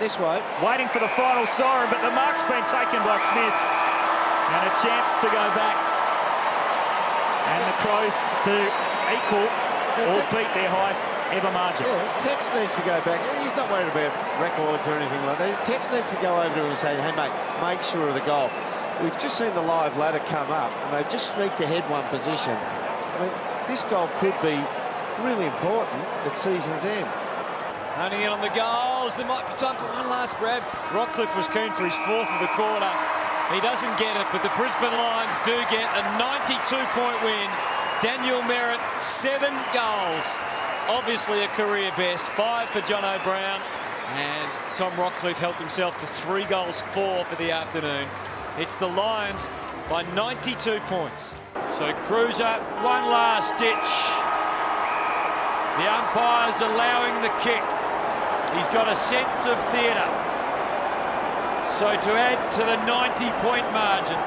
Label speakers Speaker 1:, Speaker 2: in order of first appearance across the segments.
Speaker 1: This way.
Speaker 2: Waiting for the final siren, but the mark's been taken by Smith. And a chance to go back. And the Crows to equal or beat their highest ever margin.
Speaker 1: Yeah, Tex needs to go back. He's not worried about records or anything like that. Tex needs to go over to him and say, hey, mate, make sure of the goal. We've just seen the live ladder come up, and they've just sneaked ahead one position. I mean, this goal could be really important at season's end.
Speaker 3: Honing in on the goals. There might be time for one last grab. Rockcliffe was keen for his fourth of the quarter. He doesn't get it, but the Brisbane Lions do get a 92-point win. Daniel Merritt, 7 goals. Obviously a career best. 5 for John O'Brien. And Tom Rockcliffe helped himself to 3 goals, 4 for the afternoon. It's the Lions by 92 points.
Speaker 4: So Cruiser, one last ditch. The umpire's allowing the kick. He's got a sense of theatre. So to add to the 90-point margin,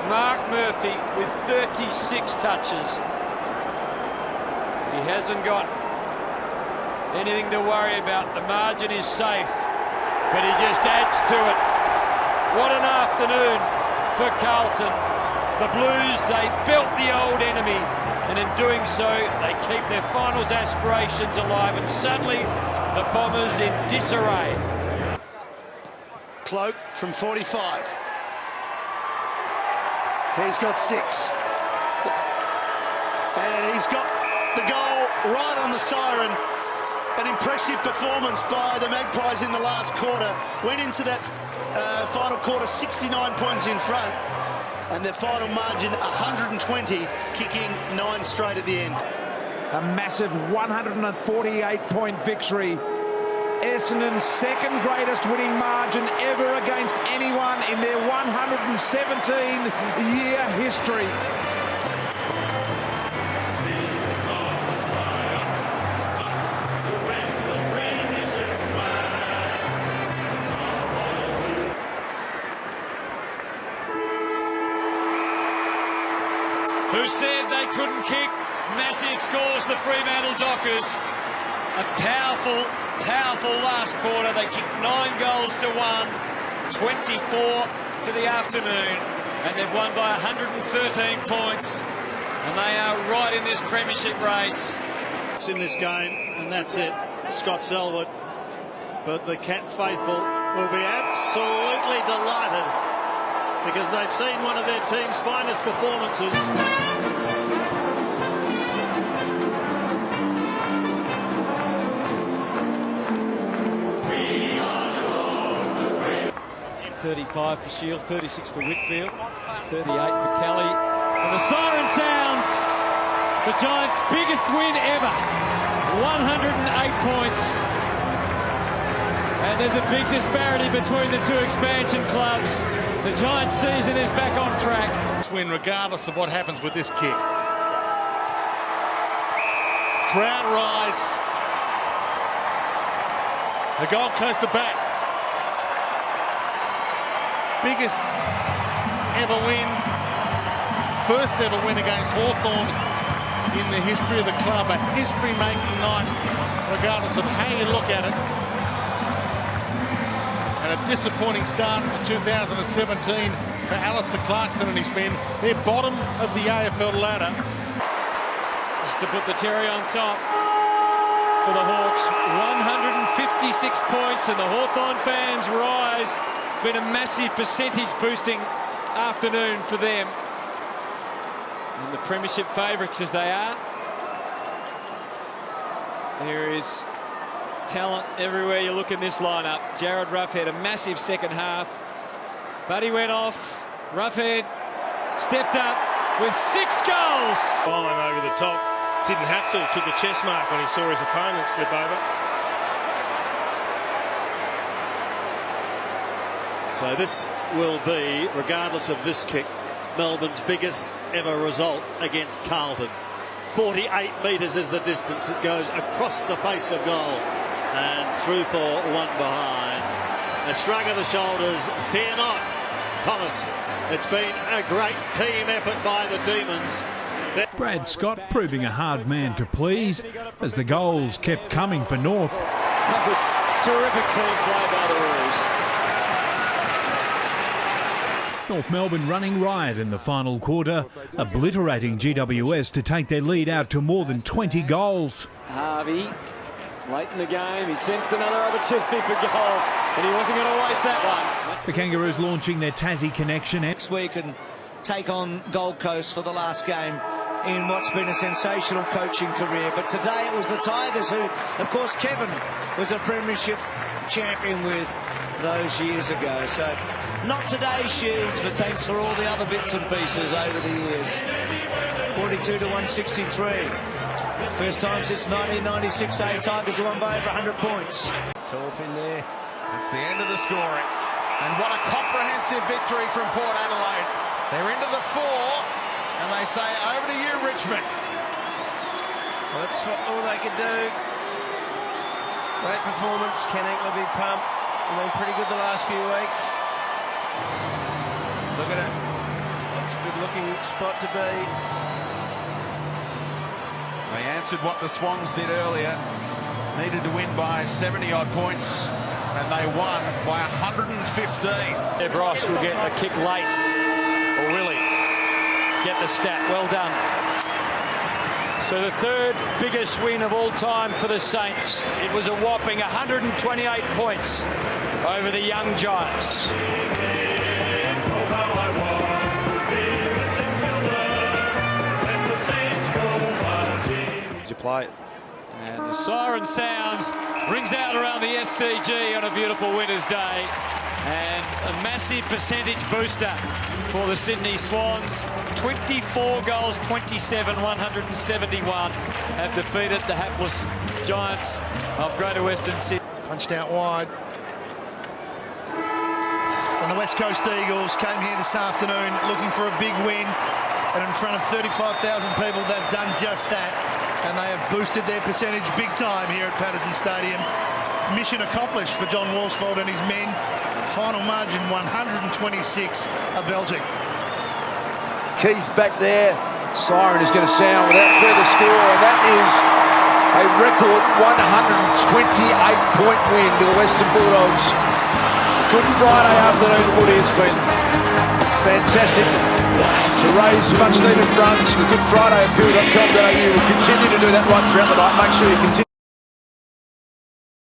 Speaker 4: Mark Murphy with 36 touches. He hasn't got anything to worry about. The margin is safe, but he just adds to it. What an afternoon for Carlton. The Blues, they built the old enemy, and in doing so, they keep their finals aspirations alive, and suddenly the Bombers in disarray.
Speaker 5: Cloak from 45. He's got 6. And he's got the goal right on the siren. An impressive performance by the Magpies in the last quarter. Went into that final quarter 69 points in front. And their final margin 120, kicking 9 straight at the end.
Speaker 6: A massive 148-point victory. Essendon's second greatest winning margin ever against anyone in their 117-year history.
Speaker 3: Who said they couldn't kick? Massive scores, the Fremantle Dockers. A powerful last quarter. They kicked 9 goals to 1, 24 for the afternoon, and they've won by 113 points, and they are right in this premiership race.
Speaker 5: It's in this game, and that's it. Scott Selwood. But the Cat faithful will be absolutely delighted because they've seen one of their team's finest performances.
Speaker 3: 35 for Shield, 36 for Whitfield, 38 for Kelly. And the siren sounds. The Giants' biggest win ever. 108 points. And there's a big disparity between the two expansion clubs. The Giants' season is back on track.
Speaker 5: Win regardless of what happens with this kick. Crowd rise. The Gold Coast are back. Biggest ever win, first ever win against Hawthorn in the history of the club. A history-making night, regardless of how you look at it. And a disappointing start to 2017 for Alistair Clarkson and his men. They're bottom of the AFL ladder.
Speaker 3: Just to put the cherry on top for the Hawks. 156 points, and the Hawthorn fans rise. Been a massive percentage boosting afternoon for them. And the premiership favourites as they are. There is talent everywhere you look in this lineup. Jared Roughead, a massive second half, but he went off. Roughead stepped up with 6 goals.
Speaker 7: Fine over the top. Didn't have to. Took a chest mark when he saw his opponent slip over.
Speaker 5: So this will be, regardless of this kick, Melbourne's biggest ever result against Carlton. 48 metres is the distance it goes across the face of goal. And through for one behind. A shrug of the shoulders, fear not, Thomas. It's been a great team effort by the Demons.
Speaker 8: Brad Scott proving a hard man to please as the goals kept coming for North.
Speaker 3: That was Terrific team play by the Roos.
Speaker 8: North Melbourne running riot in the final quarter, obliterating GWS to take their lead out to more than 20 goals.
Speaker 3: Harvey, late in the game, he sensed another opportunity for goal, and he wasn't going to waste that one.
Speaker 8: The Kangaroos launching their Tassie connection.
Speaker 9: Next week and take on Gold Coast for the last game in what's been a sensational coaching career. But today it was the Tigers who, of course, Kevin was a premiership champion with those years ago. So not today's Sheeds, but thanks for all the other bits and pieces over the years. 42 to 163. First time since 1996, Tigers won by over 100 points.
Speaker 10: Torp in there. That's the end of the scoring. And what a comprehensive victory from Port Adelaide. They're into the 4, and they say, over to you, Richmond.
Speaker 7: Well, that's all they could do. Great performance. Ken Eckler, big pump. They've been pretty good the last few weeks. Look at it. That's a good-looking spot to be.
Speaker 10: They answered what the Swans did earlier. Needed to win by 70-odd points, and they won by 115.
Speaker 4: Bros will get a kick late, or will he get the stat? Well done. So the third biggest win of all time for the Saints. It was a whopping 128 points over the young Giants.
Speaker 7: Did you play it?
Speaker 3: And the siren sounds, rings out around the SCG on a beautiful winter's day. And a massive percentage booster for the Sydney Swans. 24 goals, 27, 171 have defeated the hapless Giants of Greater Western Sydney.
Speaker 11: Punched out wide. And the West Coast Eagles came here this afternoon looking for a big win. And in front of 35,000 people, they've done just that. And they have boosted their percentage big time here at Patterson Stadium. Mission accomplished for John Worsfold and his men. Final margin 126, a belting.
Speaker 12: Keith back there. Siren is going to sound without further score, and that is a record 128-point win to the Western Bulldogs. Good Friday afternoon footy. It's been fantastic to raise much needed funds. The Good Friday Appeal.com.au will continue to do that right throughout the night. Make sure you continue.